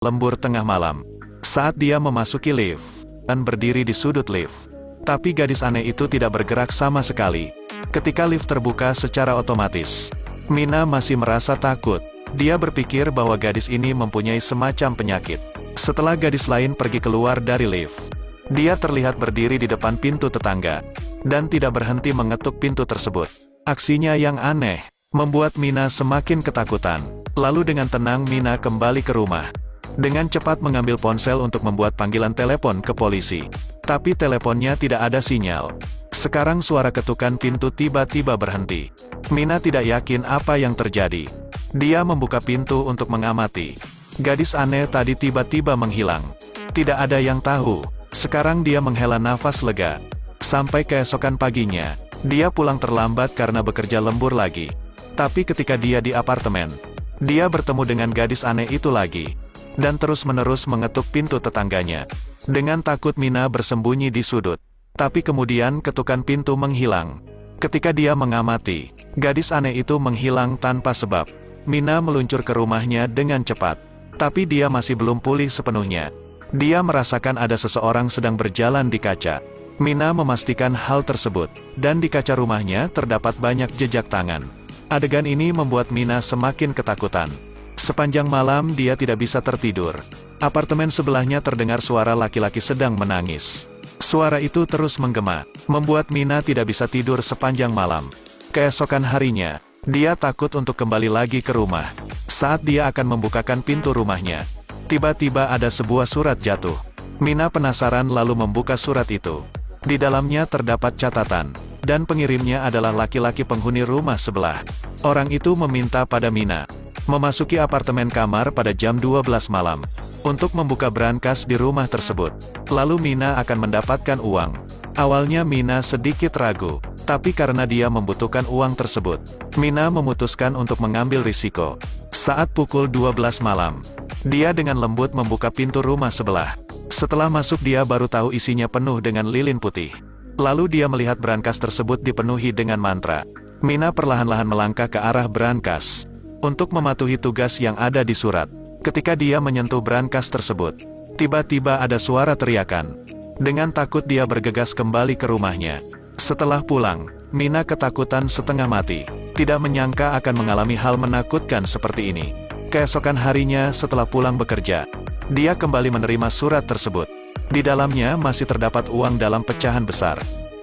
lembur tengah malam. Saat dia memasuki lift, dan berdiri di sudut lift. Tapi gadis aneh itu tidak bergerak sama sekali. Ketika lift terbuka secara otomatis, Mina masih merasa takut. Dia berpikir bahwa gadis ini mempunyai semacam penyakit. Setelah gadis lain pergi keluar dari lift, dia terlihat berdiri di depan pintu tetangga, dan tidak berhenti mengetuk pintu tersebut. Aksinya yang aneh membuat Mina semakin ketakutan. Lalu dengan tenang Mina kembali ke rumah. Dengan cepat mengambil ponsel untuk membuat panggilan telepon ke polisi. Tapi teleponnya tidak ada sinyal. Sekarang suara ketukan pintu tiba-tiba berhenti. Mina tidak yakin apa yang terjadi. Dia membuka pintu untuk mengamati. Gadis aneh tadi tiba-tiba menghilang. Tidak ada yang tahu. Sekarang dia menghela nafas lega. Sampai keesokan paginya, dia pulang terlambat karena bekerja lembur lagi. Tapi ketika dia di apartemen, dia bertemu dengan gadis aneh itu lagi. Dan terus-menerus mengetuk pintu tetangganya. Dengan takut Mina bersembunyi di sudut. Tapi kemudian ketukan pintu menghilang. Ketika dia mengamati, gadis aneh itu menghilang tanpa sebab. Mina meluncur ke rumahnya dengan cepat. Tapi dia masih belum pulih sepenuhnya. Dia merasakan ada seseorang sedang berjalan di kaca. Mina memastikan hal tersebut, dan di kaca rumahnya terdapat banyak jejak tangan. Adegan ini membuat Mina semakin ketakutan. Sepanjang malam dia tidak bisa tertidur. Apartemen sebelahnya terdengar suara laki-laki sedang menangis. Suara itu terus menggema, membuat Mina tidak bisa tidur sepanjang malam. Keesokan harinya, dia takut untuk kembali lagi ke rumah. Saat dia akan membukakan pintu rumahnya, tiba-tiba ada sebuah surat jatuh. Mina penasaran lalu membuka surat itu. Di dalamnya terdapat catatan, dan pengirimnya adalah laki-laki penghuni rumah sebelah. Orang itu meminta pada Mina memasuki apartemen kamar pada jam 12 malam untuk membuka brankas di rumah tersebut. Lalu Mina akan mendapatkan uang. Awalnya Mina sedikit ragu, tapi karena dia membutuhkan uang tersebut, Mina memutuskan untuk mengambil risiko. Saat pukul 12 malam, dia dengan lembut membuka pintu rumah sebelah. Setelah masuk dia baru tahu isinya penuh dengan lilin putih. Lalu dia melihat brankas tersebut dipenuhi dengan mantra. Mina perlahan-lahan melangkah ke arah brankas untuk mematuhi tugas yang ada di surat. Ketika dia menyentuh brankas tersebut, tiba-tiba ada suara teriakan. Dengan takut dia bergegas kembali ke rumahnya. Setelah pulang, Mina ketakutan setengah mati. Tidak menyangka akan mengalami hal menakutkan seperti ini. Keesokan harinya setelah pulang bekerja, dia kembali menerima surat tersebut. Di dalamnya masih terdapat uang dalam pecahan besar.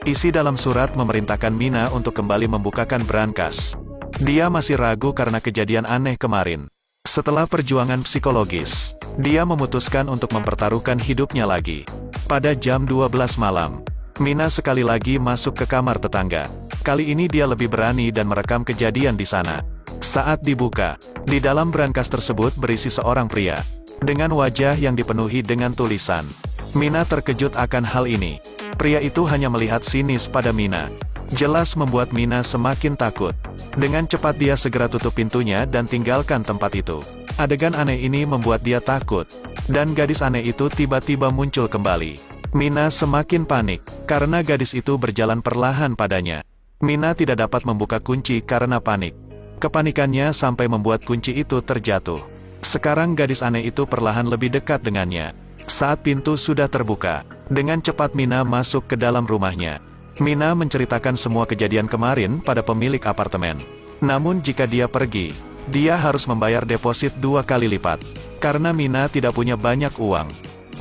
Isi dalam surat memerintahkan Mina untuk kembali membukakan brankas. Dia masih ragu karena kejadian aneh kemarin. Setelah perjuangan psikologis, dia memutuskan untuk mempertaruhkan hidupnya lagi. Pada jam 12 malam, Mina sekali lagi masuk ke kamar tetangga. Kali ini dia lebih berani dan merekam kejadian di sana. Saat dibuka, di dalam brankas tersebut berisi seorang pria dengan wajah yang dipenuhi dengan tulisan. Mina terkejut akan hal ini. Pria itu hanya melihat sinis pada Mina. Jelas membuat Mina semakin takut. Dengan cepat dia segera tutup pintunya dan tinggalkan tempat itu. Adegan aneh ini membuat dia takut. Dan gadis aneh itu tiba-tiba muncul kembali. Mina semakin panik, karena gadis itu berjalan perlahan padanya. Mina tidak dapat membuka kunci karena panik. Kepanikannya sampai membuat kunci itu terjatuh. Sekarang gadis aneh itu perlahan lebih dekat dengannya. Saat pintu sudah terbuka, dengan cepat Mina masuk ke dalam rumahnya. Mina menceritakan semua kejadian kemarin pada pemilik apartemen. Namun jika dia pergi, dia harus membayar deposit 2 kali lipat. Karena Mina tidak punya banyak uang,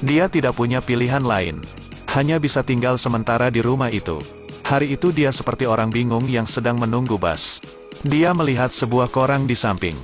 dia tidak punya pilihan lain. Hanya bisa tinggal sementara di rumah itu. Hari itu dia seperti orang bingung yang sedang menunggu bus. Dia melihat sebuah koran di samping.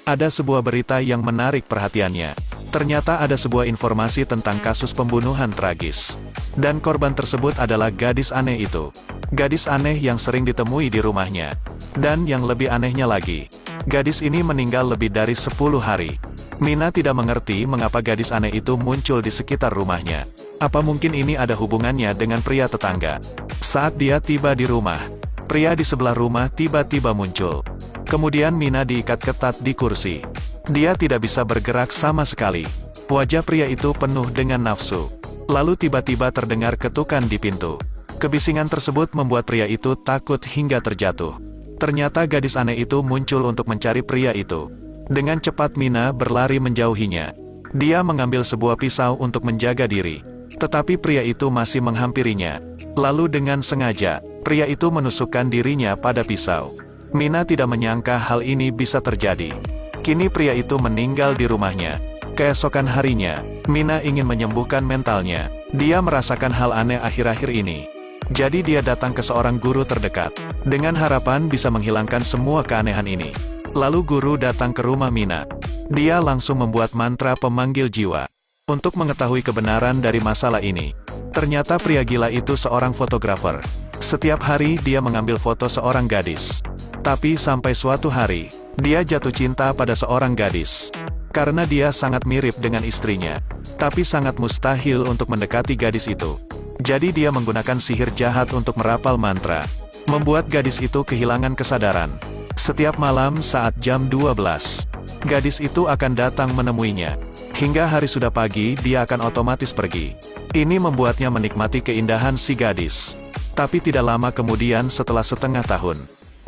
Ada sebuah berita yang menarik perhatiannya. Ternyata ada sebuah informasi tentang kasus pembunuhan tragis. Dan korban tersebut adalah gadis aneh itu. Gadis aneh yang sering ditemui di rumahnya. Dan yang lebih anehnya lagi, gadis ini meninggal lebih dari 10 hari. Mina tidak mengerti mengapa gadis aneh itu muncul di sekitar rumahnya. Apa mungkin ini ada hubungannya dengan pria tetangga? Saat dia tiba di rumah, pria di sebelah rumah tiba-tiba muncul. Kemudian Mina diikat ketat di kursi. Dia tidak bisa bergerak sama sekali. Wajah pria itu penuh dengan nafsu. Lalu tiba-tiba terdengar ketukan di pintu. Kebisingan tersebut membuat pria itu takut hingga terjatuh. Ternyata gadis aneh itu muncul untuk mencari pria itu. Dengan cepat Mina berlari menjauhinya. Dia mengambil sebuah pisau untuk menjaga diri. Tetapi pria itu masih menghampirinya. Lalu dengan sengaja, pria itu menusukkan dirinya pada pisau. Mina tidak menyangka hal ini bisa terjadi. Kini pria itu meninggal di rumahnya. Keesokan harinya, Mina ingin menyembuhkan mentalnya. Dia merasakan hal aneh akhir-akhir ini. Jadi dia datang ke seorang guru terdekat, dengan harapan bisa menghilangkan semua keanehan ini. Lalu guru datang ke rumah Mina. Dia langsung membuat mantra pemanggil jiwa untuk mengetahui kebenaran dari masalah ini. Ternyata pria gila itu seorang fotografer. Setiap hari dia mengambil foto seorang gadis. Tapi sampai suatu hari, dia jatuh cinta pada seorang gadis. Karena dia sangat mirip dengan istrinya. Tapi sangat mustahil untuk mendekati gadis itu. Jadi dia menggunakan sihir jahat untuk merapal mantra. Membuat gadis itu kehilangan kesadaran. Setiap malam saat jam 12, gadis itu akan datang menemuinya. Hingga hari sudah pagi dia akan otomatis pergi. Ini membuatnya menikmati keindahan si gadis. Tapi tidak lama kemudian setelah setengah tahun,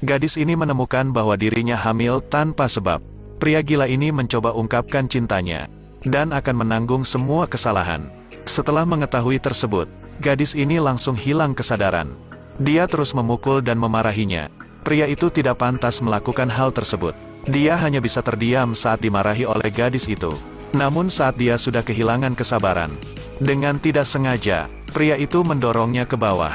gadis ini menemukan bahwa dirinya hamil tanpa sebab. Pria gila ini mencoba ungkapkan cintanya, dan akan menanggung semua kesalahan. Setelah mengetahui tersebut, gadis ini langsung hilang kesadaran. Dia terus memukul dan memarahinya. Pria itu tidak pantas melakukan hal tersebut. Dia hanya bisa terdiam saat dimarahi oleh gadis itu. Namun saat dia sudah kehilangan kesabaran, dengan tidak sengaja, pria itu mendorongnya ke bawah,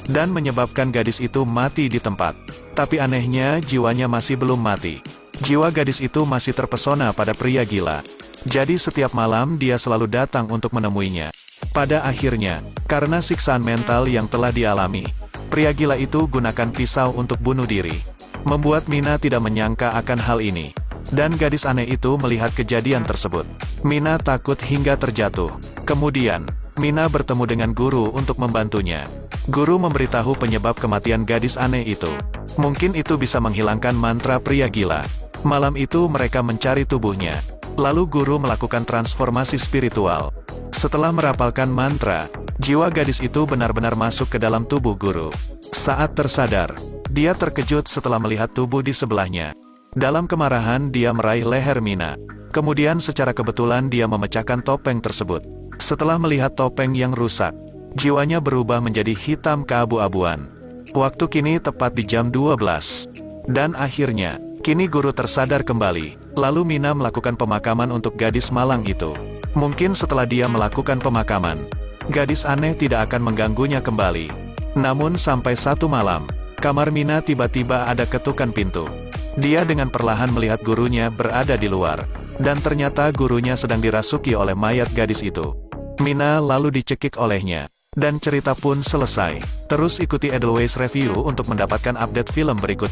dan menyebabkan gadis itu mati di tempat. Tapi anehnya jiwanya masih belum mati. Jiwa gadis itu masih terpesona pada pria gila. Jadi setiap malam dia selalu datang untuk menemuinya. Pada akhirnya, karena siksaan mental yang telah dialami, pria gila itu gunakan pisau untuk bunuh diri. Membuat Mina tidak menyangka akan hal ini. Dan gadis aneh itu melihat kejadian tersebut. Mina takut hingga terjatuh. Kemudian, Mina bertemu dengan guru untuk membantunya. Guru memberitahu penyebab kematian gadis aneh itu. Mungkin itu bisa menghilangkan mantra pria gila. Malam itu mereka mencari tubuhnya. Lalu guru melakukan transformasi spiritual. Setelah merapalkan mantra, jiwa gadis itu benar-benar masuk ke dalam tubuh guru. Saat tersadar, dia terkejut setelah melihat tubuh di sebelahnya. Dalam kemarahan dia meraih leher Mina. Kemudian secara kebetulan dia memecahkan topeng tersebut. Setelah melihat topeng yang rusak, jiwanya berubah menjadi hitam keabu-abuan. Waktu kini tepat di jam 12. Dan akhirnya, kini guru tersadar kembali. Lalu Mina melakukan pemakaman untuk gadis malang itu. Mungkin setelah dia melakukan pemakaman, gadis aneh tidak akan mengganggunya kembali. Namun sampai satu malam, kamar Mina tiba-tiba ada ketukan pintu. Dia dengan perlahan melihat gurunya berada di luar. Dan ternyata gurunya sedang dirasuki oleh mayat gadis itu. Mina lalu dicekik olehnya. Dan cerita pun selesai. Terus ikuti Edelweiss Review untuk mendapatkan update film berikutnya.